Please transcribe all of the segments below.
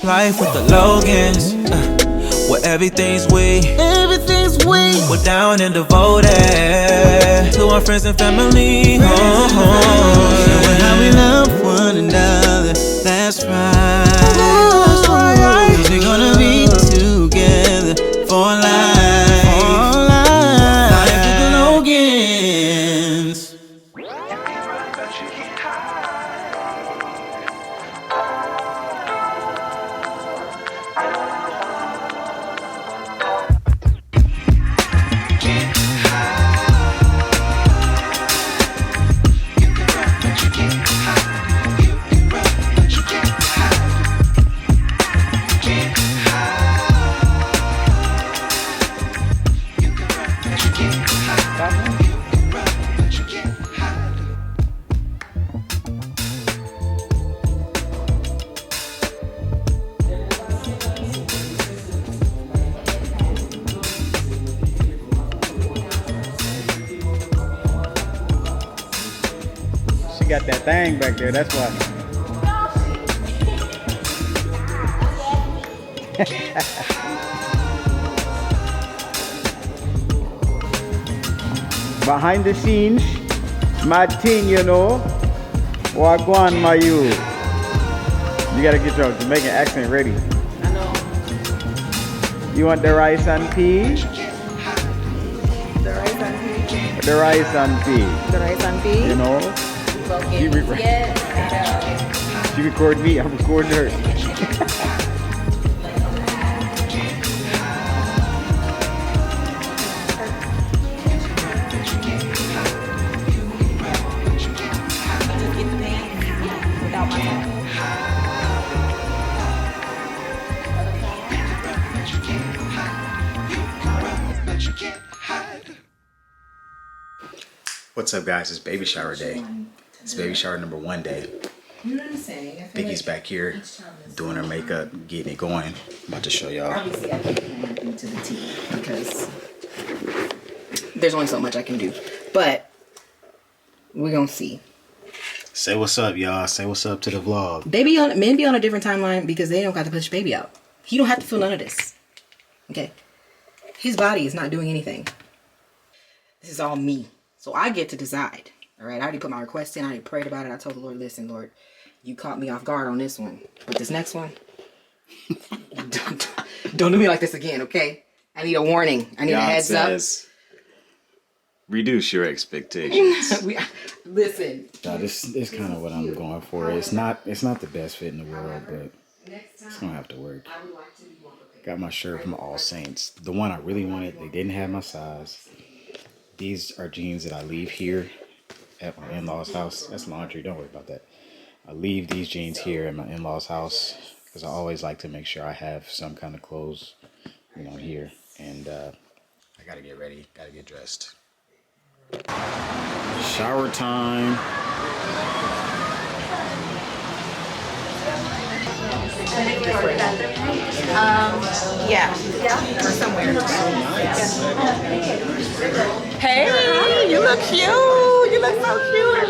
Life with the Logans, where everything's we. We're down and devoted to our friends and family. And how we love one another. That's right. Cause we're gonna be together for life. Life with the Logans. Got that thing back there, that's why. Behind the scenes, mad thing, you know. Wagwan, my you. You gotta get your Jamaican accent ready. I know. You want the rice and peas? The rice and pea. The rice and peas. The rice and pea. You know. She record me, I'm recording her. What's up, guys? It's baby shower day. It's baby shower number 1 day. You know what I'm saying? Vicky's back here doing her makeup, getting it going. I'm about to show y'all. Obviously, I can't plan everything to the T because there's only so much I can do. But we're gonna see. Say what's up, y'all. Say what's up to the vlog. Men be on a different timeline because they don't got to push baby out. He don't have to feel none of this. Okay, his body is not doing anything. This is all me, so I get to decide. All right, I already put my request in. I already prayed about it. I told the Lord, listen, Lord, you caught me off guard on this one, but this next one, don't do me like this again, okay? I need a warning. I need a heads up. Reduce your expectations. Listen. No, this is kind of what I'm going for. It's not the best fit in the world, but it's gonna have to work. Got my shirt from All Saints. The one I really wanted, they didn't have my size. These are jeans that I leave here at my in-laws' house. That's laundry, don't worry about that. I leave these jeans here at my in-laws' house because I always like to make sure I have some kind of clothes, you know, here. And I gotta get ready, gotta get dressed. shower time. Yeah. Or somewhere. Hey, you look cute. You look so cute.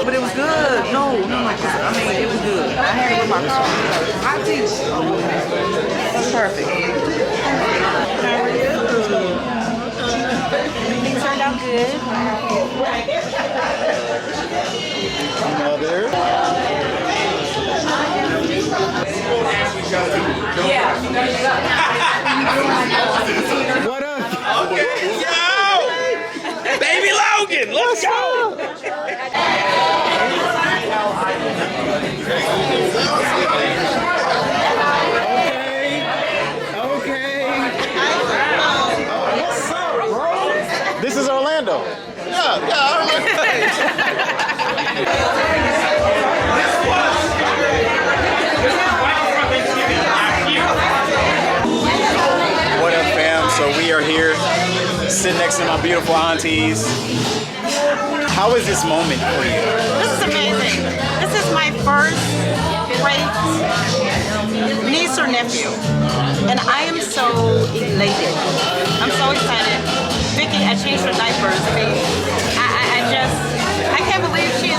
But it was good. No, I mean, it was good. I had it with my car. Hot tea. That's perfect. How are you? Things turned out good. Mother. What up? Okay, yo! Baby Logan, let's go! Okay. What's up, bro? This is Orlando. Yeah, I remember. What up, fam? So we are here, sitting next to my beautiful aunties. How is this moment for you? This is amazing. This is my first great niece or nephew. And I am so elated. I'm so excited. Vicky, I changed her diapers. I can't believe she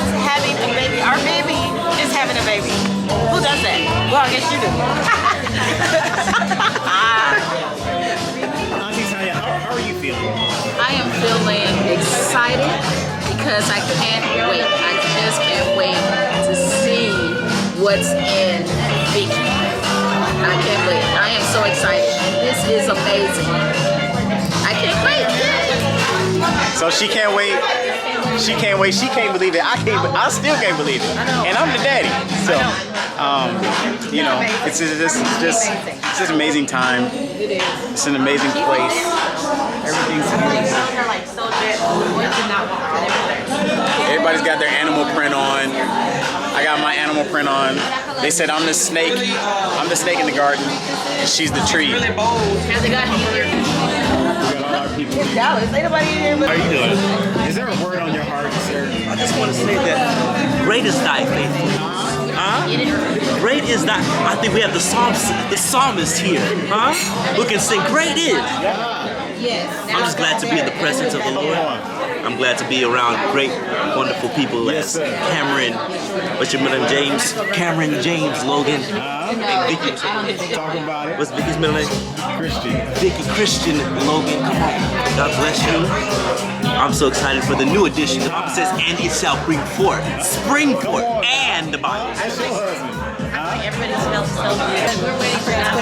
I guess you do. Auntie Tanya, how are you feeling? I am feeling excited because I can't wait. I just can't wait to see what's in Vicky. I can't wait. I am so excited. This is amazing. I can't wait. So she can't wait. She can't wait. She can't believe it. I still can't believe it. And I'm the daddy. So, you know, it's just an amazing time. It's an amazing place. Everything's beautiful. Everybody's got their animal print on. I got my animal print on. They said I'm the snake. I'm the snake in the garden. She's the tree. How's it going? Dallas, ain't nobody in here but How are you doing? Is there a word on your heart, sir? I just want to say that great is thy faithfulness. Great is thy. I think we have the psalmist here, who can sing great is. Yes. I'm just glad to be in the presence of the Lord. I'm glad to be around great, wonderful people as Cameron, what's your middle name, James? Cameron James Logan. And Vicky. Talk about it. What's Vicky's middle name? Christian. Vicky Christian Logan. Come on. God bless you. I'm so excited for the new edition. The Bible says, and it shall bring forth. Spring forth. And the Bible. That's your husband. Everybody smells so good. We're waiting for that.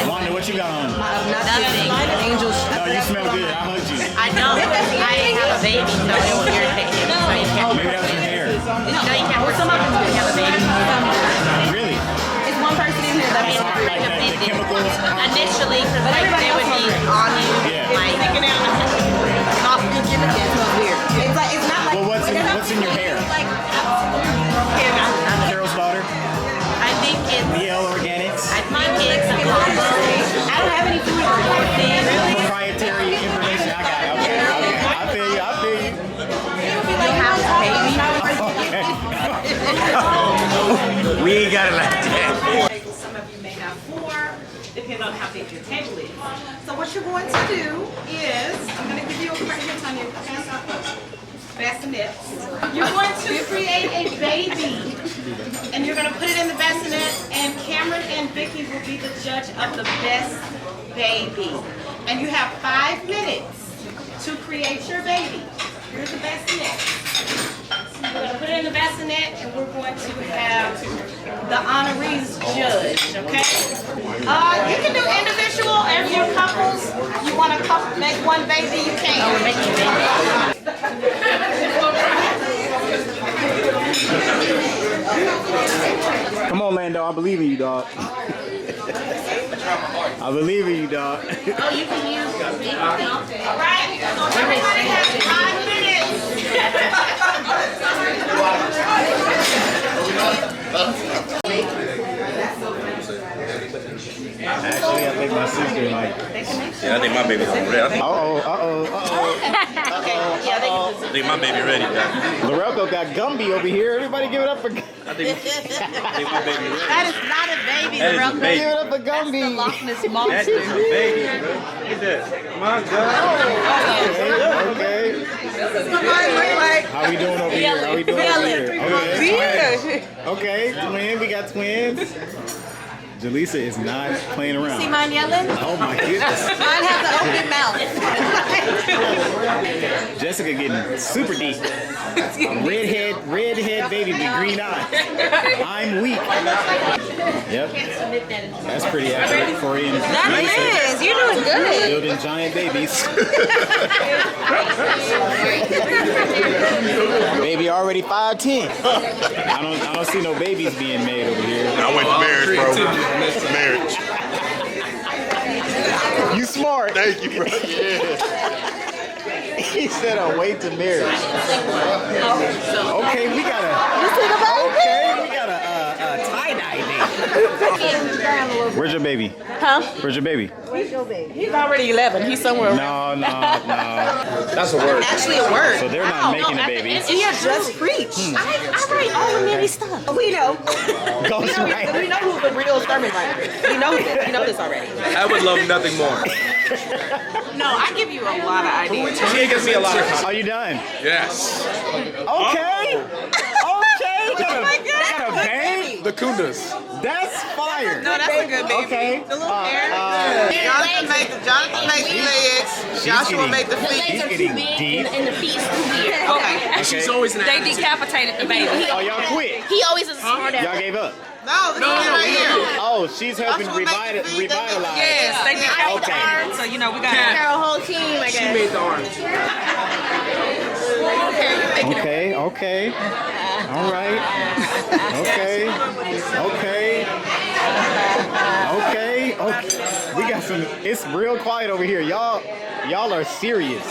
Wanda, what you got on? Nothing. Angels. No, you smell good. I hugged you. I know. I have a baby, so it will irritate me. So you can't. Maybe that was your hair. No, you can't. Some of them do have a baby. Really? it's one person in here that's Like the chemicals. initially, because like they would be on you, like off the gym again. It smells weird. It's like it's not like. Well, what's in your hair? Carol's daughter? I think it's. BL Organics? I think it's. I don't have any food. Proprietary information. I got it. Okay. I feel you. You have a baby. We ain't got it like that. Some of you may have 4, depending on how big your table is. So what you're going to do is, I'm going to give you a right here, Tanya, pass out the bassinet. You're going to create a baby, and you're going to put it in the bassinet, and Cameron and Vicky will be the judge of the best baby. And you have 5 minutes to create your baby. Here's the bassinet. We're going to put it in the bassinet, and we're going to have the honorees judge, okay? You can do individual, if you're couples, you want to make one baby, you can. Oh, we're making a baby. Come on, Lando. I believe in you, dog. I believe in you, dog. Oh, you can use me. All right, so everybody has 5 minutes. Actually, I think my sister like. Yeah, I think my baby's ready. I think my baby ready, Doc. Lorelco got Gumby over here. Everybody give it up for. I think my baby ready. That is not a baby, That is a baby. Give it up for Gumby. Loch Ness That Monster. is a baby, bro. Look at that. My God. Okay. How we doing over here? How we doing over here? Okay. Okay, twin. We got twins. Jaleesa is not playing around. See mine yelling? Oh my goodness. Mine has an open mouth. Jessica getting super deep. Redhead baby with green eyes. I'm weak. Yep. That's pretty accurate for you. That is. You're doing good. Building giant babies. Baby already 5'10". I don't see no babies being made over here. I went to marriage, bro. Marriage. You smart. Thank you, bro. Yeah. He said I'll wait to marriage. Okay, we got a tie-dye baby. Where's your baby? Huh? Where's your baby? He's already 11. He's somewhere around. No. That's a word. Actually, a word. So they're not making a baby. Yeah, just preach. I write all the Mary stuff. We know. Ghost right. We know who the real sermon writer is. We know this already. I would love nothing more. No, I give you a lot of ideas. She gives me a lot of Are you done? Yes. Okay. Okay. Oh my God. Got a bang. The Kundas. That's fire. No, that's a good baby. Okay. The little hair. Jonathan made the legs. Joshua made the feet. She's getting deep. And the feet too weird. Okay. She's always an They attitude. decapitated the baby. Oh, y'all quit. He always is a smart ass. Y'all gave up. No, this is right here. Oh, she's helping Joshua made the feet. revitalize. Yes, they decapitated Okay. the arms. So, you know, we got Our whole team, I She guess. made the arms. Okay, okay. All right. Okay. Okay. Okay. Okay. We got some. It's real quiet over here. Y'all are serious.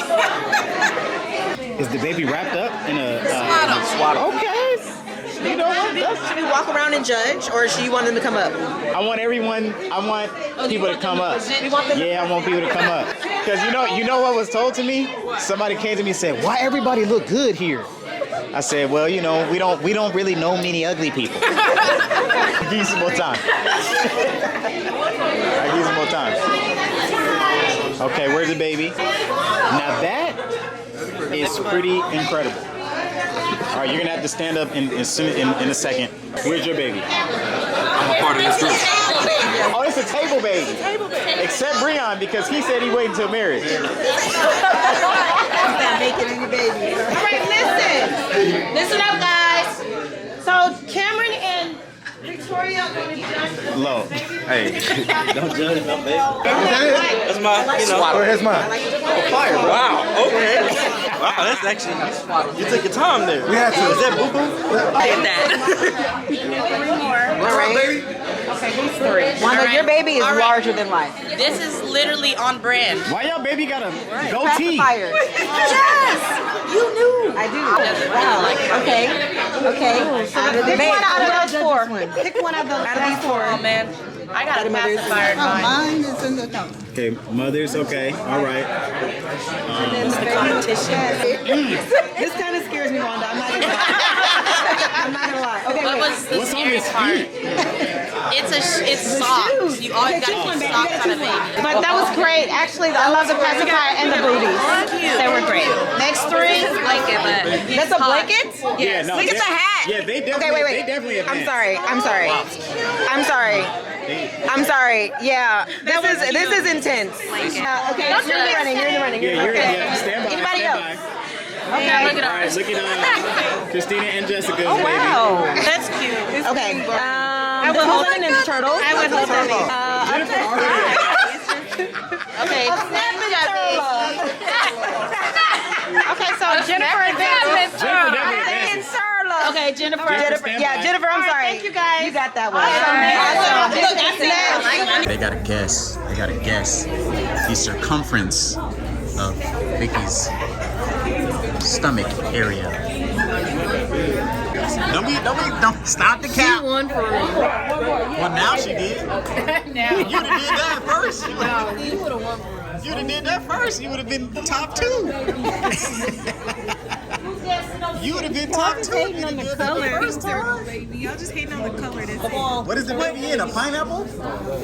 Is the baby wrapped up in a swaddle? Okay. You know what? Should we walk around and judge, or should you want them to come up? I want people to come up. You want them? Yeah, I want people to come up. Because you know what was told to me? Somebody came to me and said, "Why everybody look good here?" I said, "Well, you know, we don't really know many ugly people." Give you some more time. I give you some more time. Okay, where's the baby? Now that is pretty incredible. All right, you're gonna have to stand up in a second. Where's your baby? I'm a part of this group. Oh, it's a table baby. Except Breon, because he said he waited until marriage. Not making any babies. All right, listen. Listen up, guys. So Cameron and Victoria are going to be done. Low. Hey. Don't judge my baby. That's my, you know. Where's mine? Fire, bro. Wow, okay. Wow, that's actually, you took your time there. We had to. Is that boo-boo? Did that. All right. Okay, these three. Wanda, your baby is larger than life. This is literally on brand. Why y'all baby got a goatee? Pacifiers. Yes! You knew. I do. Wow. Okay. Okay. Pick one out of those four. Pick one out of these four. Oh man, I got a pacifier in mine. Mine is in the top. Okay, mothers, okay, all right. This kind of scares me, Wanda. I'm not gonna lie. I'm not gonna lie. Okay, What was the What's on scary his part? It's socks. You always gotta keep socks on a baby. But that was great. Actually, I love the pacifier and the booties. They were great. Next three. Blanket, but That's a blanket? Yeah, no, Look at the hat. Yeah, they definitely. Okay, wait. They definitely I'm advanced. sorry. I'm sorry. Yeah, this is intense. Okay, you're in the running. Yeah, you're okay. yeah, stand by. Anybody stand else? by. Okay. look at All right, look at Christina and Jessica's Oh wow. That's cute. Okay. Who's on the Ninja Turtles? I would hold that. Okay. Okay, so Jennifer and Jennifer definitely advances. Okay, Jennifer. Yeah, Jennifer, I'm sorry. Thank you guys. You got that one. Awesome. They got a guess. The circumference of Vicky's stomach area. Don't stop the count. She won for real. Well, now she did. Now. You'd have did that first. You would have won for real. You'd have did that first. You would have been top two. You would have been top two. hating on the color. First time. Baby, y'all just hating on the color. That's it. What is the baby in? A pineapple?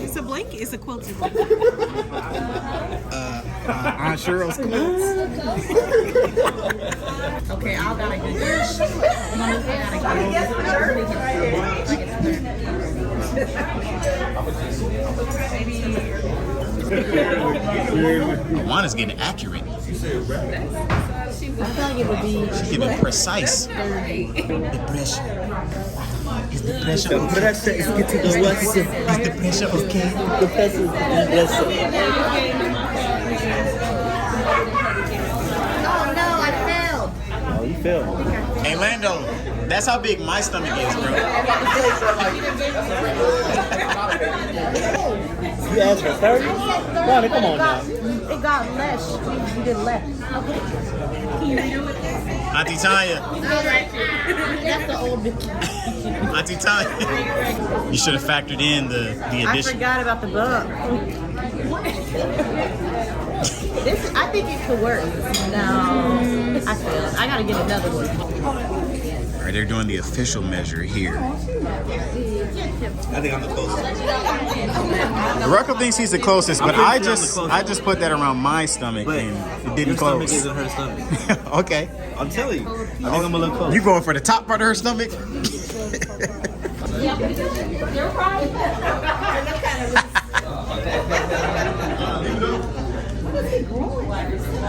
It's a blanket. It's a quilted. Aunt Cheryl's quilts. Okay, I gotta get this. Juana's getting accurate. She's getting precise. The pressure. Is the pressure okay? Pressure is getting worse. Is the pressure okay? The pressure is getting worse. Oh, you fell. Hey, Lando, that's how big my stomach is, bro. You asked for 30? Ronnie, come on now. It got less. We did less. Auntie Tanya. That's the old Vicky. Auntie Tanya. You should have factored in the I addition. forgot about the bug. I think it could work. No, I failed. I gotta get another one. All right, they're doing the official measure here. I think I'm the closest. Ruckel thinks he's the closest, but I'm I pretty sure I'm the just closest. put that around my stomach But and it didn't your stomach close. isn't her stomach. Okay. I'm telling you. I think I'm a little close. You going for the top part of her stomach? You're right.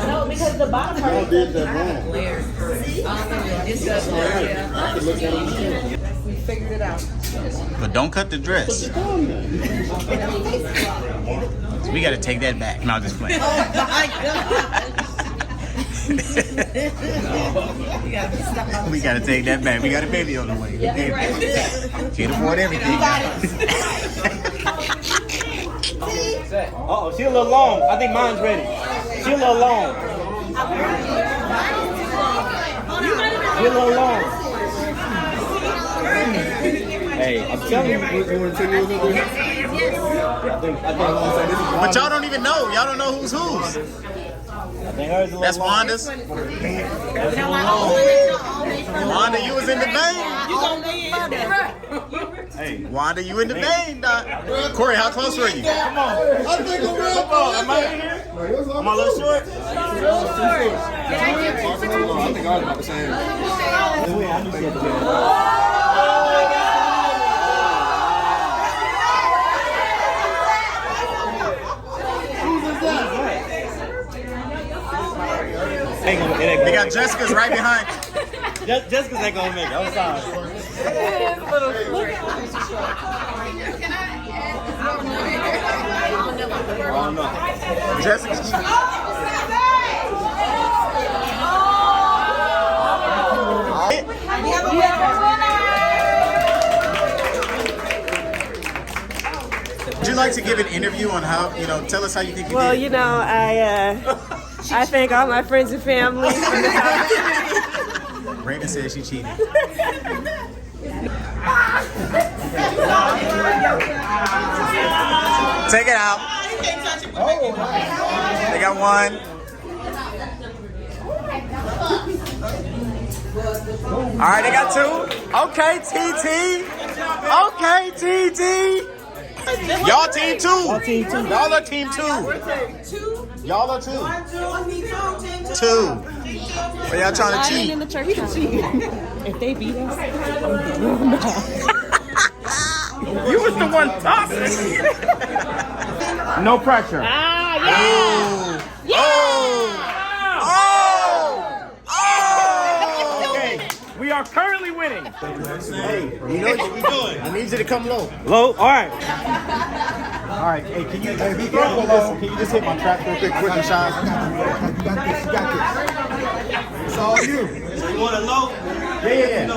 No, because the bottom part did that wrong. We figured it out. But don't cut the dress. So we gotta take that back. No, I'm just playing. Oh my God. We gotta take that back. We got a baby on the way. Can't afford everything. Uh-oh, she a little long. I think mine's ready. She a little long. She a little long. Hey, I'm telling you. But y'all don't even know. Y'all don't know who's whose. I think hers is a little That's long. Wanda's. Wanda, you was in the vein. Hey, Wanda, you in the vein, Doc. Corey, how close were you? Come on. I think I'm real. Come on, am I in here? Am I a little short? I think I was about the same. They got Jessica's right behind. Jessica's ain't gonna make it. I'm sorry. I don't know. Jessica's. Would you like to give an interview on how, tell us how you think you Well, did? you know, I thank all my friends and family. Brandon says she cheated. Take it out. They got one. All right, they got two. Okay, TT. Okay, TT. Y'all team two. Y'all are team two. Y'all are two. Two. But y'all trying to cheat. In the church if they beat us, You was the one tossing. No pressure. Okay, we are currently winning. Hey, you know what we doing? I need you to come low. Low, all right. All right, hey, can you be careful, listen, can you just hit my trap real quick, quick and shine? You got this. It's all you. So you want a low? Yeah.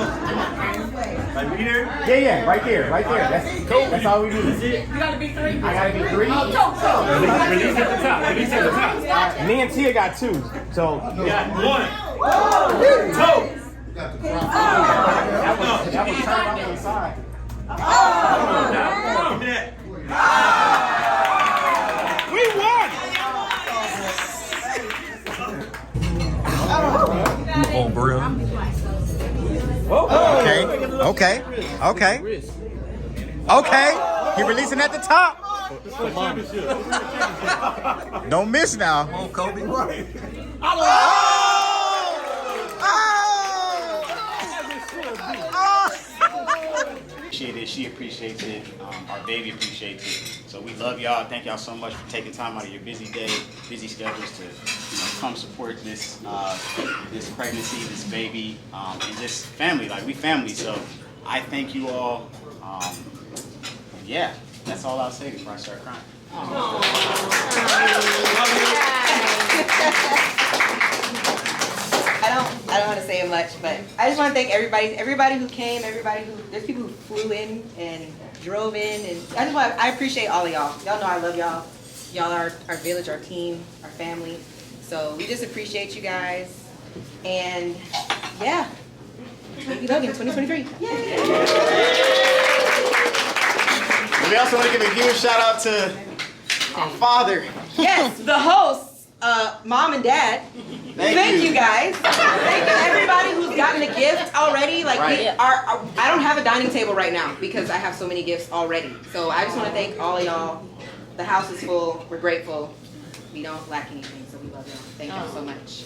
Like we here? Yeah, right there. That's all we need. You gotta be 3. I gotta be 3. Release at the top. Release at the top. Me and Tia got 2, so We got 1, 2. that was turned on the side. Give me that. We won. Oh, bro. Okay. He releasing at the top. Don't miss now. Come on, Kobe. She appreciates it. Our baby appreciates it. So we love y'all. Thank y'all so much for taking time out of your busy day, busy schedules to come support this this pregnancy, this baby, and this family. Like we family. So I thank you all. Yeah, that's all I'll say before I start crying. I don't want to say much, but I just want to thank everybody who came, there's people who flew in and drove in, and I appreciate all of y'all. Y'all know I love y'all. Y'all are our village, our team, our family. So we just appreciate you guys, and yeah, Baby Logan 2023. Yay! We also want to give a huge shout out to our father. Yes, the hosts, Mom and Dad. Thank you guys. Thank you everybody who's gotten a gift already. Like I don't have a dining table right now because I have so many gifts already. So I just want to thank all of y'all. The house is full. We're grateful. We don't lack anything, so we love y'all. Thank y'all so much.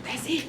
That's it.